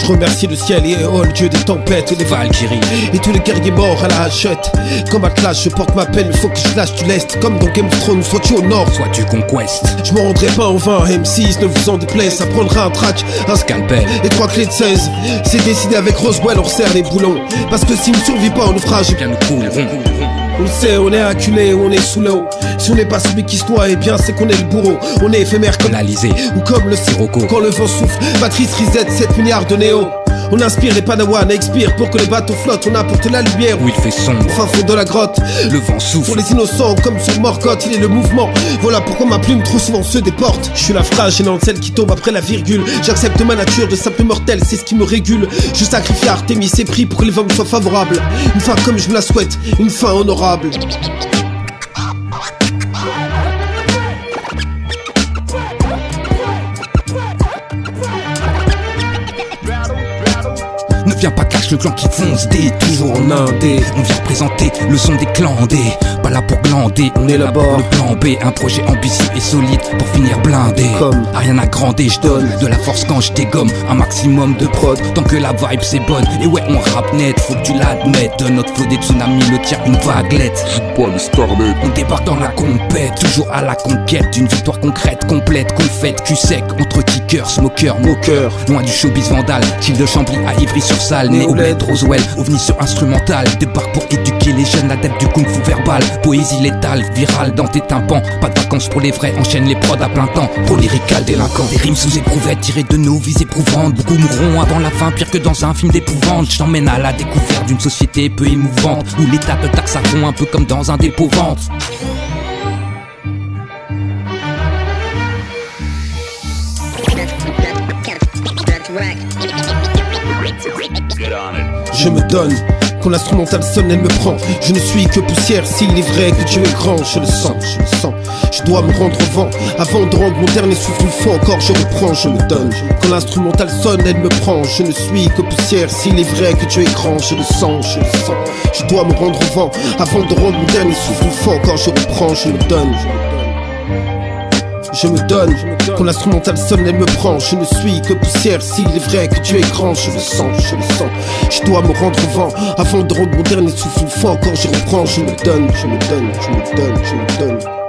Je remercie le ciel et oh, le dieu des tempêtes et les Valkyrie et tous les guerriers morts à la hachette. Comme Atlas, je porte ma peine, il faut que je lâche du lest. Comme dans Game of Thrones, sois-tu au nord, soit-tu conquest. je me rendrai pas en vain, M6, ne vous en déplaise. Ça prendra un track, un Scalpel et 3 clés de 16. C'est décidé avec Roswell, on resserre les boulons. Parce que si on ne survit pas au naufrage, bien nous coulerons. on le sait, on est acculé, on est sous l'eau. Si on n'est pas celui qui se noie, eh bien c'est qu'on est le bourreau. On est éphémère comme l'Alizé ou comme le Sirocco. Quand le vent souffle, matrice reset, 7 milliards de néo. On inspire les Padawan, expire pour que les bateaux flottent. On apporte la lumière où il fait sombre, au fin fond de la grotte. le vent souffle. Pour les innocents, comme sur Morgoth, il est le mouvement. Voilà pourquoi ma plume trop souvent se déporte. Je suis la phrase gênante, celle qui tombe après la virgule. J'accepte ma nature de simple mortel, c'est ce qui me régule. Je sacrifie Artémis et prie pour que les vents me soient favorables. Une fin comme je me la souhaite, une fin honorable. Ne viens pas cache le clan qui fonce des toujours en indé. On vient représenter le son des clandés. Pas là pour glander, On est là-bas. Le plan B, un projet ambitieux et solide pour finir blindé. Comme rien à grandir, je donne de la force quand je dégomme. Un maximum de prod, tant que la vibe c'est bonne. Et ouais, on rappe net, faut que tu l'admettes. De notre flot des tsunamis, le tien une vaguelette. On débarque dans la compète, toujours à la conquête d'une victoire concrète, complète, qu'on fête, cul sec, entre kickers, smokers, moqueurs. Loin du showbiz vandal, chill de Chambly à Ivry-sur-Salle, né au bled Roswell, ovni sur instrumental. Débarque pour éduquer les jeunes adeptes du kung fu verbal. Poésie létale, virale dans tes tympans. Pas de vacances pour les vrais, enchaîne les prods à plein temps. Pro lyrical délinquant, des rimes sous éprouvettes tirées de nos vies éprouvantes. Beaucoup mourront avant la fin, pire que dans un film d'épouvante. Je t'emmène à la découverte d'une société peu émouvante, où l'état te taxe à fond, un peu comme dans un dépôt-vente. je me donne. Quand l'instrumental sonne, elle me prend. Je ne suis que poussière, s'il est vrai que Dieu est grand. Je le sens, je le sens. Je dois me rendre au vent avant de rendre mon dernier souffle. Une fois encore, je reprends, je me donne. Quand l'instrumental sonne, elle me prend. Je ne suis que poussière, s'il est vrai que Dieu est grand. Je le sens, je le sens. Je dois me rendre au vent avant de rendre mon dernier souffle. Une fois encore, je reprends, je me donne. Je me donne, quand l'instrumental sonne, elle me prend. Je ne suis que poussière, s'il est vrai que Dieu est grand. Je le sens, je le sens. Je dois me rendre au vent avant de rendre mon dernier souffle. Une fois encore, je reprends, je me donne, je me donne, je me donne, je me donne.